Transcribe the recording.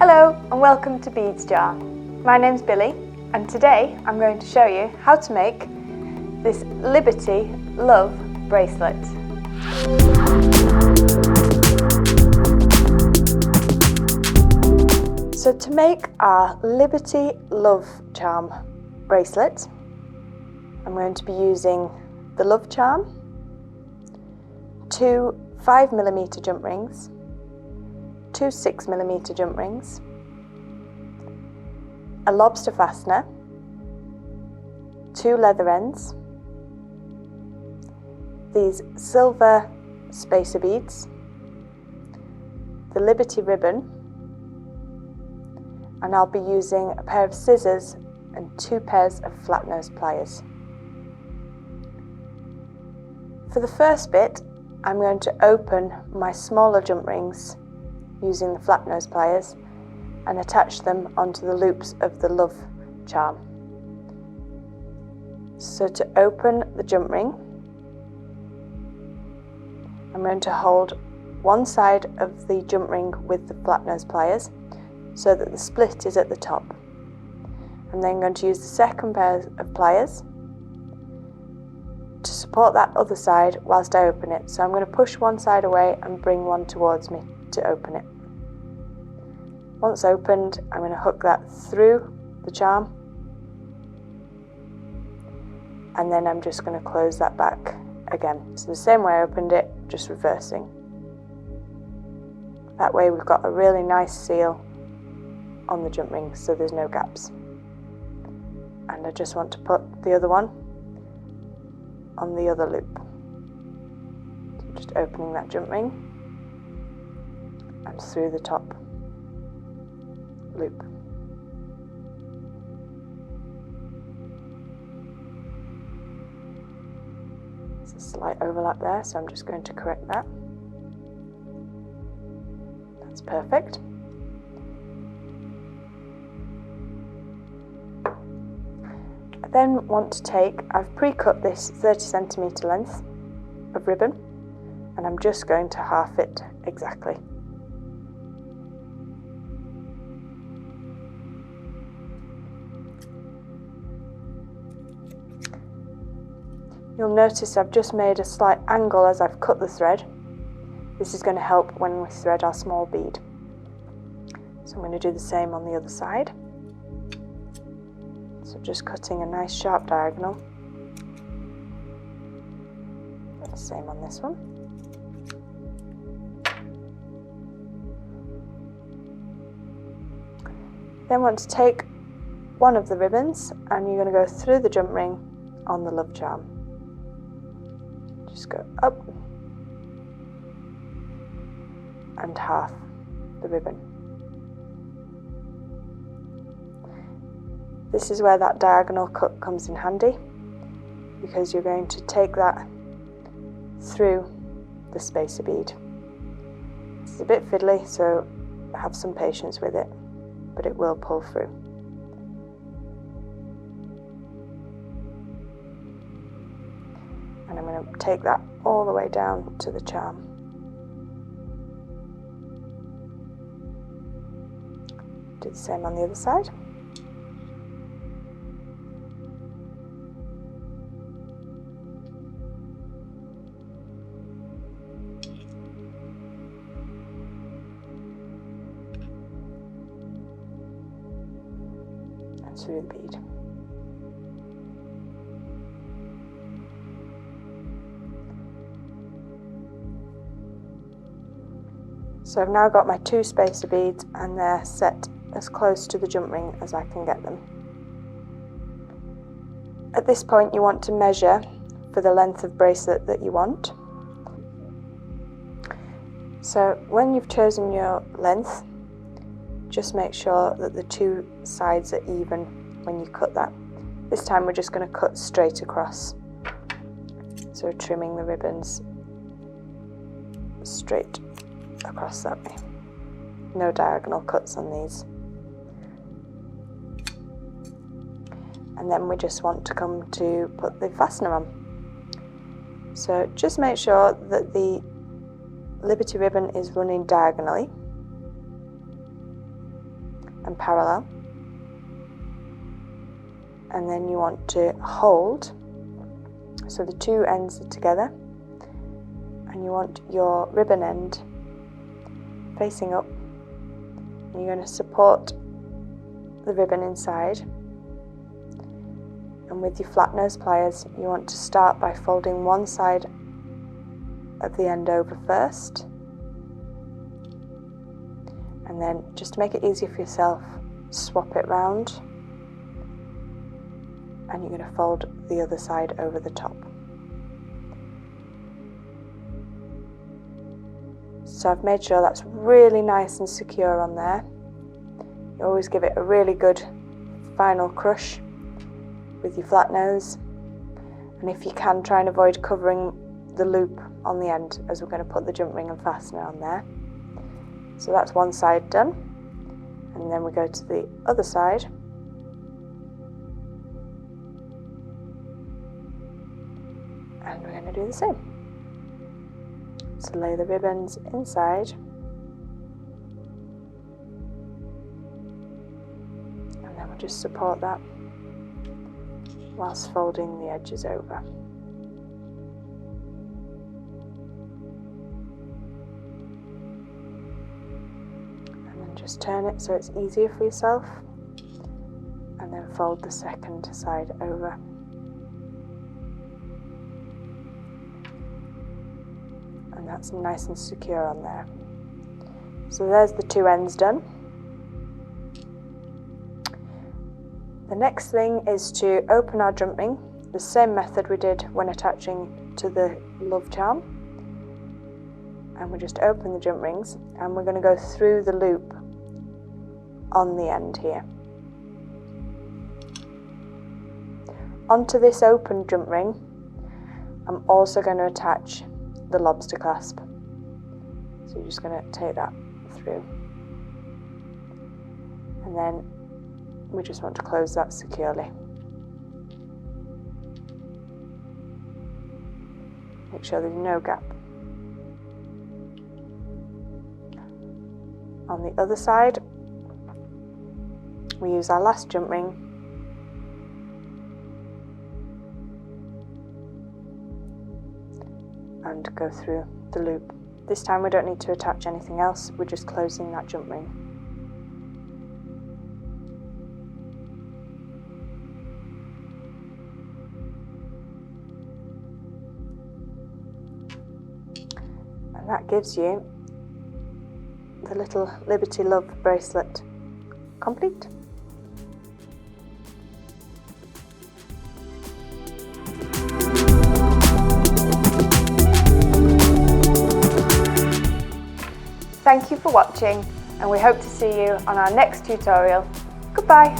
Hello and welcome to Beads Jar. My name's Billy and today I'm going to show you how to make this Liberty Love bracelet. So to make our Liberty Love charm bracelet, I'm going to be using the love charm, 2 5mm jump rings, 2 6mm jump rings, a lobster fastener, 2 leather ends, these silver spacer beads, the Liberty ribbon, and I'll be using a pair of scissors and 2 pairs of flat nose pliers. For the first bit, I'm going to open my smaller jump rings using the flat nose pliers and attach them onto the loops of the love charm. So to open the jump ring, I'm going to hold one side of the jump ring with the flat nose pliers so that the split is at the top. I'm then going to use the second pair of pliers to support that other side whilst I open it. So I'm going to push one side away and bring one towards me to open it. Once opened, I'm going to hook that through the charm and then I'm just going to close that back again. So the same way I opened it, just reversing. That way we've got a really nice seal on the jump ring so there's no gaps. And I just want to put the other one on the other loop. So just opening that jump ring and through the top loop. There's a slight overlap there, so I'm just going to correct that. That's perfect. I then want to take, I've pre-cut this 30cm length of ribbon and I'm just going to half it exactly. You'll notice I've just made a slight angle as I've cut the thread. This is going to help when we thread our small bead. So I'm going to do the same on the other side. So just cutting a nice sharp diagonal. And the same on this one. Then want to take one of the ribbons and you're going to go through the jump ring on the love charm. Just go up and half the ribbon. This is where that diagonal cut comes in handy because you're going to take that through the spacer bead. It's a bit fiddly, so have some patience with it, but it will pull through. And I'm going to take that all the way down to the charm. Do the same on the other side. And through the bead. So I've now got my 2 spacer beads and they're set as close to the jump ring as I can get them. At this point you want to measure for the length of bracelet that you want. So when you've chosen your length, just make sure that the 2 sides are even when you cut that. This time we're just going to cut straight across. So trimming the ribbons straight across that way. No diagonal cuts on these. And then we just want to come to put the fastener on. So just make sure that the Liberty ribbon is running diagonally and parallel. And then you want to hold, so the two ends are together, and you want your ribbon end facing up, and you're going to support the ribbon inside. And with your flat nose pliers, you want to start by folding one side of the end over first, and then, just to make it easier for yourself, swap it round, and you're going to fold the other side over the top. So I've made sure that's really nice and secure on there. You always give it a really good final crush with your flat nose, and if you can, try and avoid covering the loop on the end, as we're going to put the jump ring and fastener on there. So that's one side done, and then we go to the other side. And we're going to do the same. So lay the ribbons inside, and then we'll just support that whilst folding the edges over. And then just turn it so it's easier for yourself, and then fold the second side over. And that's nice and secure on there. So there's the two ends done. The next thing is to open our jump ring, the same method we did when attaching to the love charm. And we just open the jump rings, and we're going to go through the loop on the end here. Onto this open jump ring, I'm also going to attach the lobster clasp. So you're just going to take that through, and then we just want to close that securely. Make sure there's no gap. On the other side, we use our last jump ring and go through the loop. This time we don't need to attach anything else, we're just closing that jump ring. And that gives you the little Liberty Love bracelet complete. Thank you for watching, and we hope to see you on our next tutorial. Goodbye!